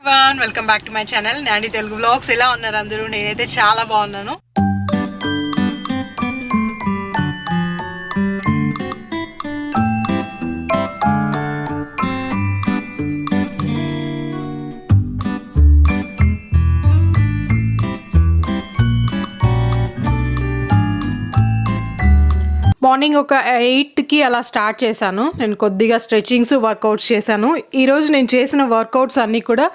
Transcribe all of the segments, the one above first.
Welcome back to my channel Nandi Telugu vlogs. ఎలా ఉన్నారు అందరూ? నేనైతే చాలా బాగున్నాను. మార్నింగ్ ఒక 8కి అలా స్టార్ట్ చేశాను. నేను కొద్దిగా స్ట్రెచింగ్స్ వర్కౌట్స్ చేశాను. ఈరోజు నేను చేసిన వర్కౌట్స్ అన్నీ కూడా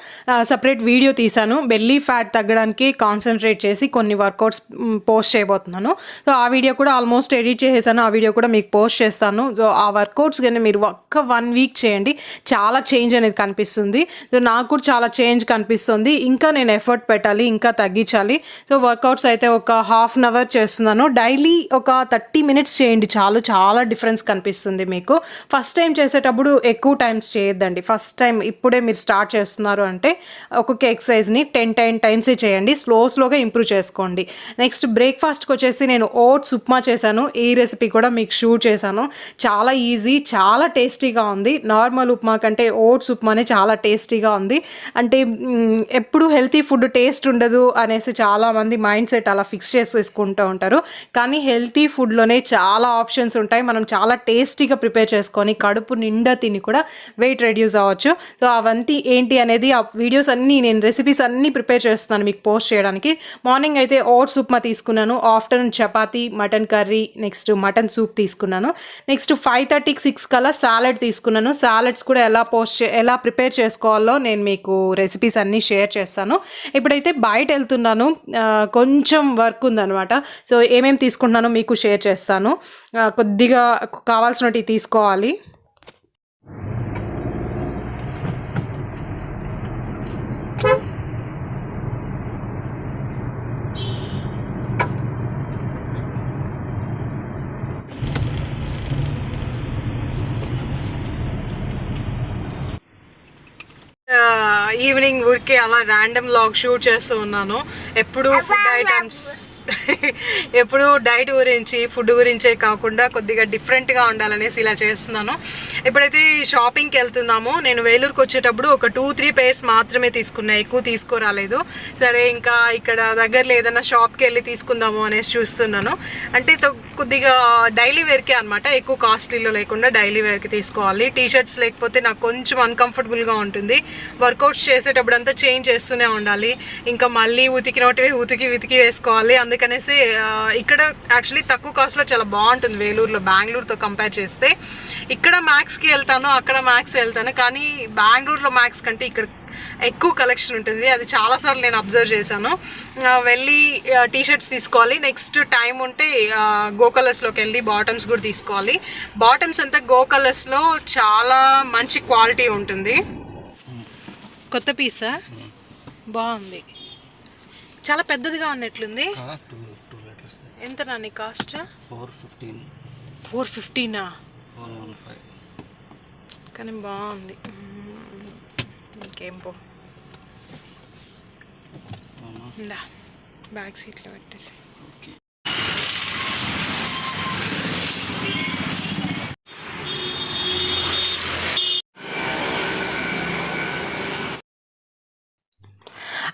సపరేట్ వీడియో తీశాను. బెల్లీ ఫ్యాట్ తగ్గడానికి కాన్సన్ట్రేట్ చేసి కొన్ని వర్కౌట్స్ పోస్ట్ చేయబోతున్నాను. సో ఆ వీడియో కూడా ఆల్మోస్ట్ ఎడిట్ చేసేసాను. ఆ వీడియో కూడా మీకు పోస్ట్ చేస్తాను. సో ఆ వర్కౌట్స్ కానీ మీరు ఒక్క 1 వీక్ చేయండి, చాలా చేంజ్ అనేది కనిపిస్తుంది. సో నాకు కూడా చాలా చేంజ్ కనిపిస్తుంది. ఇంకా నేను ఎఫర్ట్ పెట్టాలి, ఇంకా తగ్గించాలి. సో వర్కౌట్స్ అయితే ఒక హాఫ్ అన్ అవర్ చేస్తున్నాను. డైలీ ఒక 30 మినిట్స్ చేయండి, చాలా డిఫరెన్స్ కనిపిస్తుంది మీకు. ఫస్ట్ టైం చేసేటప్పుడు ఎక్కువ టైమ్స్ చేయొద్దండి. ఫస్ట్ టైం ఇప్పుడే మీరు స్టార్ట్ చేస్తున్నారు అంటే ఒక్కొక్క ఎక్సర్సైజ్ని 10 టైమ్సే చేయండి. స్లోగా ఇంప్రూవ్ చేసుకోండి. నెక్స్ట్ బ్రేక్ఫాస్ట్కి వచ్చేసి నేను ఓట్స్ ఉప్మా చేశాను. ఈ రెసిపీ కూడా మీకు షూట్ చేశాను. చాలా ఈజీ, చాలా టేస్టీగా ఉంది. నార్మల్ ఉప్మా కంటే ఓట్స్ ఉప్మానే చాలా టేస్టీగా ఉంది. అంటే ఎప్పుడు హెల్తీ ఫుడ్ టేస్ట్ ఉండదు అనేసి చాలామంది మైండ్ సెట్ అలా ఫిక్స్ చేసుకుంటూ ఉంటారు. కానీ హెల్తీ ఫుడ్లోనే చాలా ఆప్షన్స్ ఉంటాయి. మనం చాలా టేస్టీగా ప్రిపేర్ చేసుకొని కడుపు నిండా తిని కూడా వెయిట్ రెడ్యూస్ అవ్వచ్చు. సో అవన్నీ ఏంటి అనేది ఆ వీడియోస్ అన్నీ నేను రెసిపీస్ అన్నీ ప్రిపేర్ చేస్తున్నాను మీకు పోస్ట్ చేయడానికి. మార్నింగ్ అయితే ఓట్స్ ఉప్మా తీసుకున్నాను. Afternoon chapati, mutton curry, next mutton soup తీసుకున్నాను. నెక్స్ట్ 5:30కి 6 కల్లా సాలెడ్ తీసుకున్నాను. సాలెడ్స్ కూడా ఎలా ప్రిపేర్ చేసుకోవాలో నేను మీకు రెసిపీస్ అన్నీ షేర్ చేస్తాను. ఇప్పుడైతే బయట వెళ్తున్నాను, కొంచెం వర్క్ ఉందనమాట. సో ఏమేమి తీసుకుంటున్నానో మీకు షేర్ చేస్తాను. కొద్దిగా కావాల్సినవి తీసుకోవాలి. ఈవినింగ్ ఊరికే అలా ర్యాండమ్ వ్లాగ్ షూట్ చేస్తూ ఉన్నాను. ఎప్పుడు డైట్ గురించి, ఫుడ్ గురించే కాకుండా కొద్దిగా డిఫరెంట్గా ఉండాలనేసి ఇలా చేస్తున్నాను. ఇప్పుడైతే షాపింగ్కి వెళ్తున్నాము. నేను వేలూరుకి వచ్చేటప్పుడు ఒక 2-3 పేర్స్ మాత్రమే తీసుకున్నా, ఎక్కువ తీసుకోరాలేదు. సరే ఇంకా ఇక్కడ దగ్గరలో ఏదైనా షాప్కి వెళ్ళి తీసుకుందాము అనేసి చూస్తున్నాను. అంటే కొద్దిగా డైలీ వేర్కే అనమాట, ఎక్కువ కాస్ట్లీలో లేకుండా డైలీ వేర్కి తీసుకోవాలి. టీషర్ట్స్ లేకపోతే నాకు కొంచెం అన్కంఫర్టబుల్గా ఉంటుంది. వర్కౌట్స్ చేసేటప్పుడు అంతా చేంజ్ చేస్తూనే ఉండాలి. ఇంకా మళ్ళీ ఉతికి వేసుకోవాలి. అందుకనేసి ఇక్కడ యాక్చువల్లీ తక్కువ కాస్ట్లో చాలా బాగుంటుంది వేలూరులో, బెంగళూరుతో కంపేర్ చేస్తే. ఇక్కడ మ్యాక్స్కి వెళ్తాను, అక్కడ మ్యాక్స్ వెళ్తాను. కానీ బెంగళూరులో మ్యాక్స్ కంటే ఇక్కడ ఎక్కువ కలెక్షన్ ఉంటుంది. అది చాలాసార్లు నేను అబ్జర్వ్ చేశాను. వెళ్ళి టీషర్ట్స్ తీసుకోవాలి. నెక్స్ట్ టైం ఉంటే గో కలర్స్లోకి వెళ్ళి బాటమ్స్ కూడా తీసుకోవాలి. బాటమ్స్ అంతా గో కలర్స్లో చాలా మంచి క్వాలిటీ ఉంటుంది. కొత్త పీసా బాగుంది, చాలా పెద్దదిగా ఉన్నట్లుంది. ఎంత నాని కాస్ట్? 415 కానీ బాగుంది. ఇంకేం పో బ్యాక్ సీట్లో పెట్టేసి.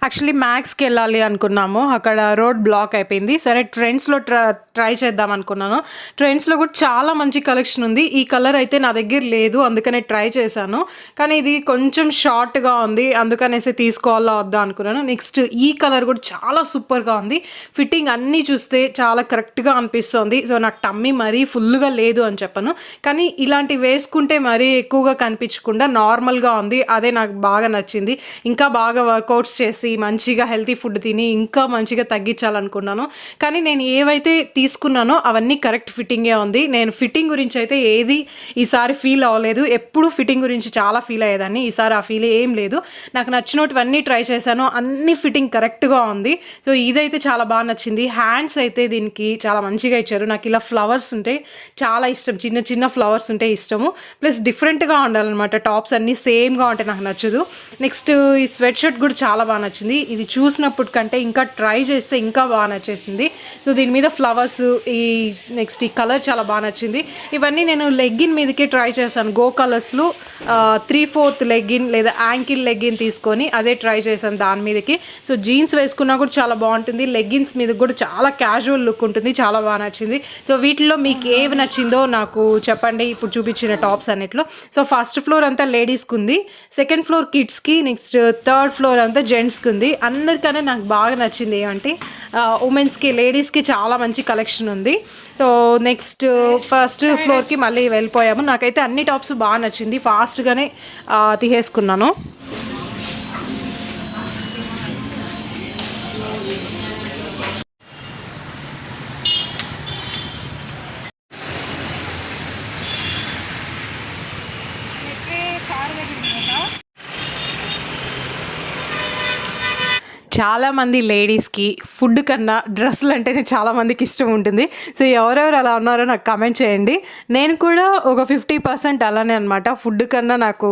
యాక్చువల్లీ మ్యాక్స్కి వెళ్ళాలి అనుకున్నాము, అక్కడ రోడ్ బ్లాక్ అయిపోయింది. సరే ట్రెండ్స్లో ట్రై చేద్దాం అనుకున్నాను. ట్రెండ్స్లో కూడా చాలా మంచి కలెక్షన్ ఉంది. ఈ కలర్ అయితే నా దగ్గర లేదు, అందుకనే ట్రై చేశాను. కానీ ఇది కొంచెం షార్ట్గా ఉంది, అందుకనేసి తీసుకోవాలా వద్దా అనుకున్నాను. నెక్స్ట్ ఈ కలర్ కూడా చాలా సూపర్గా ఉంది. ఫిట్టింగ్ అన్నీ చూస్తే చాలా కరెక్ట్గా అనిపిస్తుంది. సో నాకు టమ్మీ మరీ ఫుల్గా లేదు అని చెప్పను, కానీ ఇలాంటివి వేసుకుంటే మరీ ఎక్కువగా కనిపించకుండా నార్మల్గా ఉంది. అదే నాకు బాగా నచ్చింది. ఇంకా బాగా వర్కౌట్స్ చేసి మంచిగా హెల్తీ ఫుడ్ తిని ఇంకా మంచిగా తగ్గించాలనుకున్నాను. కానీ నేను ఏవైతే తీసుకున్నానో అవన్నీ కరెక్ట్ ఫిట్టింగే ఉంది. నేను ఫిట్టింగ్ గురించి అయితే ఏది ఈసారి ఫీల్ అవ్వలేదు. ఎప్పుడు ఫిట్టింగ్ గురించి చాలా ఫీల్ అయ్యేదాన్ని, ఈసారి ఆ ఫీల్ ఏం లేదు. నాకు నచ్చినటువన్నీ ట్రై చేశాను, అన్ని ఫిట్టింగ్ కరెక్ట్గా ఉంది. సో ఇదైతే చాలా బాగా నచ్చింది. హ్యాండ్స్ అయితే దీనికి చాలా మంచిగా ఇచ్చారు. నాకు ఇలా ఫ్లవర్స్ ఉంటే చాలా ఇష్టం, చిన్న ఫ్లవర్స్ ఉంటే ఇష్టము. ప్లస్ డిఫరెంట్గా ఉండాలన్నమాట. టాప్స్ అన్నీ సేమ్గా ఉంటే నాకు నచ్చదు. నెక్స్ట్ ఈ స్వెట్ షర్ట్ కూడా చాలా బాగా నచ్చింది. నచ్చింది. ఇది చూసినప్పటికంటే ఇంకా ట్రై చేస్తే ఇంకా బాగా నచ్చేసింది. సో దీని మీద ఫ్లవర్స్, ఈ నెక్స్ట్ ఈ కలర్ చాలా బాగా నచ్చింది. ఇవన్నీ నేను లెగ్గిన్ మీదకే ట్రై చేశాను. గో కలర్స్లో 3/4 లెగ్గిన్ లేదా యాంకిల్ లెగ్గిన్ తీసుకొని అదే ట్రై చేశాను దాని మీదకి. సో జీన్స్ వేసుకున్నా కూడా చాలా బాగుంటుంది. లెగ్గిన్స్ మీద కూడా చాలా క్యాజువల్ లుక్ ఉంటుంది. చాలా బాగా నచ్చింది. సో వీటిలో మీకు ఏవి నచ్చిందో నాకు చెప్పండి ఇప్పుడు చూపించిన టాప్స్ అన్నిట్లో. సో ఫస్ట్ ఫ్లోర్ అంతా లేడీస్కి ఉంది, సెకండ్ ఫ్లోర్ కిడ్స్కి, నెక్స్ట్ థర్డ్ ఫ్లోర్ అంతా జెంట్స్కి ఉంది. అందరికన్నా నాకు బాగా నచ్చింది ఏమంటే ఉమెన్స్కి, లేడీస్కి చాలా మంచి కలెక్షన్ ఉంది. సో నెక్స్ట్ ఫస్ట్ ఫ్లోర్కి మళ్ళీ వెళ్ళిపోయాము. నాకైతే అన్ని టాప్స్ బాగా నచ్చింది. ఫాస్ట్గానే తీసేసుకున్నాను. చాలామంది లేడీస్కి ఫుడ్ కన్నా డ్రెస్సులు అంటేనే చాలామందికి ఇష్టం ఉంటుంది. సో ఎవరెవరు అలా ఉన్నారో నాకు కమెంట్ చేయండి. నేను కూడా ఒక 50% అలానే అనమాట. ఫుడ్ కన్నా నాకు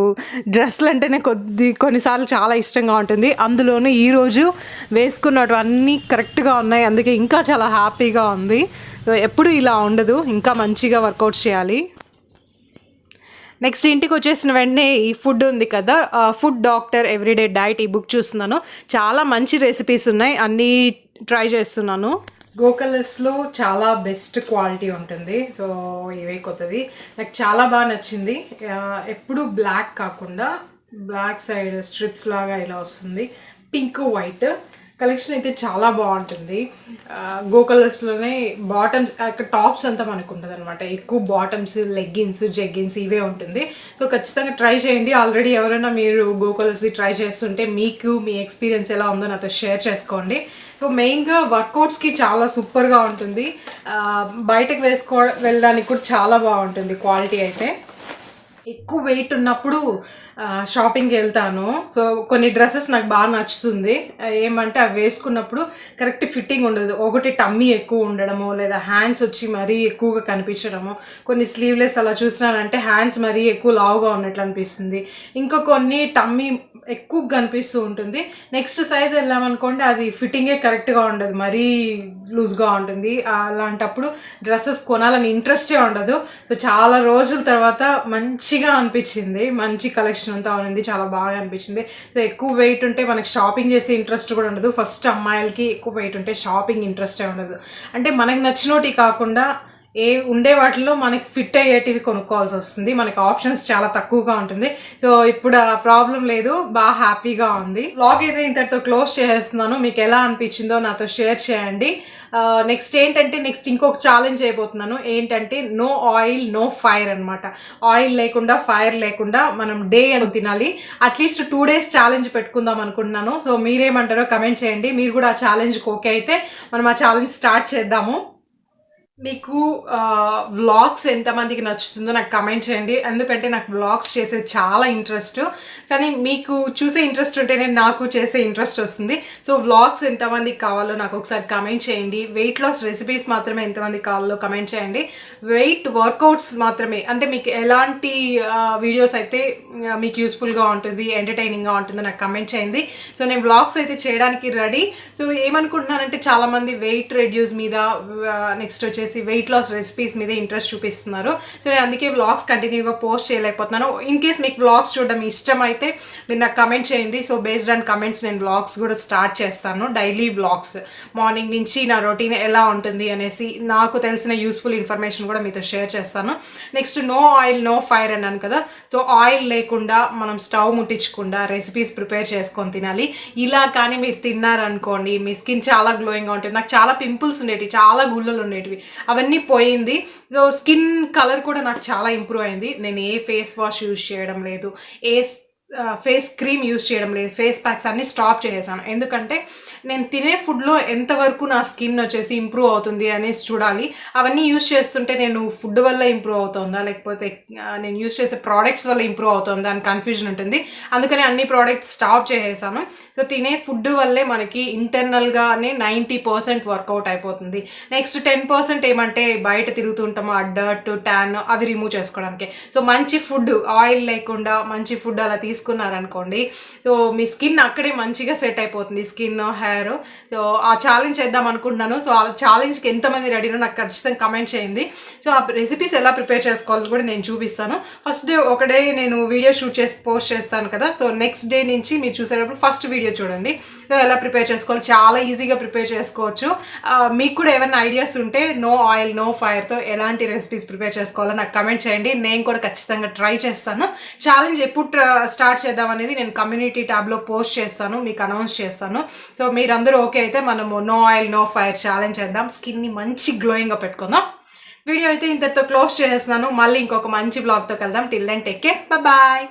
డ్రెస్సులు అంటేనే కొన్నిసార్లు చాలా ఇష్టంగా ఉంటుంది. అందులోనూ ఈరోజు వేసుకున్నవన్నీ కరెక్ట్గా ఉన్నాయి, అందుకే ఇంకా చాలా హ్యాపీగా ఉంది. సో ఎప్పుడు ఇలా ఉండదు, ఇంకా మంచిగా వర్కౌట్ చేయాలి. నెక్స్ట్ ఇంటికి వచ్చేసిన వెంటనే ఈ ఫుడ్ ఉంది కదా, ఫుడ్ డాక్టర్ ఎవ్రీడే డైట్ ఈ బుక్ చూస్తున్నాను. చాలా మంచి రెసిపీస్ ఉన్నాయి, అన్నీ ట్రై చేస్తున్నాను. గో కలర్స్లో చాలా బెస్ట్ క్వాలిటీ ఉంటుంది. సో ఇవే కొత్తది నాకు చాలా బాగా నచ్చింది. ఎప్పుడు బ్లాక్ కాకుండా బ్లాక్ సైడ్ స్ట్రిప్స్ లాగా ఇలా వస్తుంది. పింక్ వైట్ కలెక్షన్ అయితే చాలా బాగుంటుంది. గో కలర్స్లోనే బాటమ్స్, అక్కడ టాప్స్ అంతా మనకు ఉంటుంది అనమాట. ఎక్కువ బాటమ్స్, లెగ్గిన్స్, జెగ్గిన్స్ ఇవే ఉంటుంది. సో ఖచ్చితంగా ట్రై చేయండి. ఆల్రెడీ ఎవరైనా మీరు గో కలర్స్ది ట్రై చేస్తుంటే మీకు మీ ఎక్స్పీరియన్స్ ఎలా ఉందో నాతో షేర్ చేసుకోండి. సో మెయిన్గా వర్కౌట్స్కి చాలా సూపర్గా ఉంటుంది. బయటకు వెళ్ళడానికి కూడా చాలా బాగుంటుంది క్వాలిటీ అయితే. ఎక్కువ వెయిట్ ఉన్నప్పుడు షాపింగ్కి వెళ్తాను. సో కొన్ని డ్రెస్సెస్ నాకు బాగా నచ్చుతుంది. ఏమంటే అవి వేసుకున్నప్పుడు కరెక్ట్ ఫిట్టింగ్ ఉండదు. ఒకటి టమ్మీ ఎక్కువ ఉండడము, లేదా హ్యాండ్స్ వచ్చి మరీ ఎక్కువగా కనిపించడము. కొన్ని స్లీవ్లెస్ అలా చూసినానంటే హ్యాండ్స్ మరీ ఎక్కువ లావుగా ఉన్నట్లు అనిపిస్తుంది. ఇంకా కొన్ని టమ్మీ ఎక్కువ కనిపిస్తూ ఉంటుంది. నెక్స్ట్ సైజ్ వెళ్ళామనుకోండి అది ఫిట్టింగే కరెక్ట్గా ఉండదు, మరీ లూజ్గా ఉంటుంది. అలాంటప్పుడు డ్రెస్సెస్ కొనాలని ఇంట్రెస్టే ఉండదు. సో చాలా రోజుల తర్వాత మంచిగా అనిపించింది, మంచి కలెక్షన్ అంతా ఉంది, చాలా బాగా అనిపించింది. సో ఎక్కువ వెయిట్ ఉంటే మనకి షాపింగ్ చేసే ఇంట్రెస్ట్ కూడా ఉండదు. ఫస్ట్ అమ్మాయిలకి ఎక్కువ వెయిట్ ఉంటే షాపింగ్ ఇంట్రెస్టే ఉండదు. అంటే మనకి నచ్చినోటి కాకుండా ఉండే వాటిలో మనకి ఫిట్ అయ్యేటివి కొనుక్కోవాల్సి వస్తుంది. మనకి ఆప్షన్స్ చాలా తక్కువగా ఉంటుంది. సో ఇప్పుడు ఆ ప్రాబ్లం లేదు, బాగా హ్యాపీగా ఉంది. వ్లాగ్ అయితే ఇంతటితో క్లోజ్ చేసేస్తున్నాను. మీకు ఎలా అనిపించిందో నాతో షేర్ చేయండి. నెక్స్ట్ ఇంకొక ఛాలెంజ్ అయిపోతున్నాను. ఏంటంటే నో ఆయిల్ నో ఫైర్ అనమాట. ఆయిల్ లేకుండా, ఫైర్ లేకుండా మనం డే అని తినాలి. అట్లీస్ట్ 2 days ఛాలెంజ్ పెట్టుకుందాం అనుకుంటున్నాను. సో మీరేమంటారో కమెంట్ చేయండి. మీరు కూడా ఆ ఛాలెంజ్కి ఓకే అయితే మనం ఆ ఛాలెంజ్ స్టార్ట్ చేద్దాము. మీకు వ్లాగ్స్ ఎంతమందికి నచ్చుతుందో నాకు కమెంట్ చేయండి. ఎందుకంటే నాకు వ్లాగ్స్ చేసేది చాలా ఇంట్రెస్ట్, కానీ మీకు చూసే ఇంట్రెస్ట్ ఉంటేనే నాకు చేసే ఇంట్రెస్ట్ వస్తుంది. సో వ్లాగ్స్ ఎంతమందికి కావాలో నాకు ఒకసారి కమెంట్ చేయండి. వెయిట్ లాస్ రెసిపీస్ మాత్రమే ఎంతమందికి కావాలో కమెంట్ చేయండి. వెయిట్ వర్కౌట్స్ మాత్రమే, అంటే మీకు ఎలాంటి వీడియోస్ అయితే మీకు యూస్ఫుల్గా ఉంటుంది, ఎంటర్టైనింగ్గా ఉంటుందో నాకు కమెంట్ చేయండి. సో నేను వ్లాగ్స్ అయితే చేయడానికి రెడీ. సో ఏమనుకుంటున్నానంటే చాలామంది వెయిట్ రెడ్యూస్ మీద, నెక్స్ట్ వచ్చేసి వెయిట్ లాస్ రెసిపీస్ మీద ఇంట్రెస్ట్ చూపిస్తున్నారు. సో నేను అందుకే వ్లాగ్స్ కంటిన్యూగా పోస్ట్ చేయలేకపోతున్నాను. ఇన్ కేస్ మీకు వ్లాగ్స్ చూడడం ఇష్టం అయితే మీరు నాకు కమెంట్ చేయండి. సో బేస్డ్ ఆన్ కమెంట్స్ నేను వ్లాగ్స్ కూడా స్టార్ట్ చేస్తాను. డైలీ వ్లాగ్స్, మార్నింగ్ నుంచి నా రొటీన్ ఎలా ఉంటుంది అనేసి నాకు తెలిసిన యూస్ఫుల్ ఇన్ఫర్మేషన్ కూడా మీతో షేర్ చేస్తాను. Next no oil no fire అన్నాను కదా. సో ఆయిల్ లేకుండా మనం స్టవ్ ముట్టించకుండా రెసిపీస్ ప్రిపేర్ చేసుకొని తినాలి. ఇలా కానీ మీరు తిన్నారనుకోండి మీ స్కిన్ చాలా గ్లోయింగ్గా ఉంటుంది. నాకు చాలా పింపుల్స్ ఉండేవి, చాలా గుళ్ళలు ఉండేటివి, అవన్నీ పోయింది. సో స్కిన్ కలర్ కూడా నాకు చాలా ఇంప్రూవ్ అయింది. నేను ఏ ఫేస్ వాష్ యూజ్ చేయడం లేదు, ఏ ఫేస్ క్రీమ్ యూజ్ చేయడం లేదు, ఫేస్ ప్యాక్స్ అన్నీ స్టాప్ చేసేసాను. ఎందుకంటే నేను తినే ఫుడ్లో ఎంతవరకు నా స్కిన్ వచ్చేసి ఇంప్రూవ్ అవుతుంది అనేసి చూడాలి. అవన్నీ యూజ్ చేస్తుంటే నేను ఫుడ్ వల్ల ఇంప్రూవ్ అవుతుందా, లేకపోతే నేను యూజ్ చేసే ప్రోడక్ట్స్ వల్ల ఇంప్రూవ్ అవుతుందా అని కన్ఫ్యూజన్ ఉంటుంది. అందుకని అన్ని ప్రోడక్ట్స్ స్టాప్ చేసేసాను. సో తినే ఫుడ్ వల్లే మనకి ఇంటర్నల్గానే 90% వర్కౌట్ అయిపోతుంది. నెక్స్ట్ 10% ఏమంటే బయట తిరుగుతుంటాము, ఆ డర్ట్, ట్యాన్ అవి రిమూవ్ చేసుకోవడానికి. సో మంచి ఫుడ్, ఆయిల్ లేకుండా మంచి ఫుడ్ అలా తీసుకున్నారనుకోండి, సో మీ స్కిన్ అక్కడే మంచిగా సెట్ అయిపోతుంది, స్కిన్ హెయిర్. సో ఆ ఛాలెంజ్ చేద్దాం అనుకుంటున్నాను. సో ఆ ఛాలెంజ్కి ఎంతమంది రెడీనో నాకు ఖచ్చితంగా కమెంట్ చేయండి. సో ఆ రెసిపీస్ ఎలా ప్రిపేర్ చేసుకోవాలో కూడా నేను చూపిస్తాను. ఫస్ట్ డే ఒక డే నేను వీడియో షూట్ చేసి పోస్ట్ చేస్తాను కదా, సో నెక్స్ట్ డే నుంచి మీరు చూసేటప్పుడు ఫస్ట్ వీడియో చూడండి. సో ఎలా ప్రిపేర్ చేసుకోవాలి, చాలా ఈజీగా ప్రిపేర్ చేసుకోవచ్చు. మీకు కూడా ఏమైనా ఐడియాస్ ఉంటే నో ఆయిల్ నో ఫైర్తో ఎలాంటి రెసిపీస్ ప్రిపేర్ చేసుకోవాలో నాకు కమెంట్ చేయండి. నేను కూడా ఖచ్చితంగా ట్రై చేస్తాను. ఛాలెంజ్ ఎప్పుడు స్టార్ట్ చేద్దాం అనేది నేను కమ్యూనిటీ ట్యాబ్లో పోస్ట్ చేస్తాను, మీకు అనౌన్స్ చేస్తాను. సో మీరందరూ ఓకే అయితే మనము no oil no fire challenge చేద్దాం, స్కిన్ని మంచి గ్లోయింగ్గా పెట్టుకుందాం. వీడియో అయితే ఇంతటితో క్లోజ్ చేసేస్తున్నాను. మళ్ళీ ఇంకొక మంచి బ్లాగ్తో కలుద్దాం. Till then take care, bye.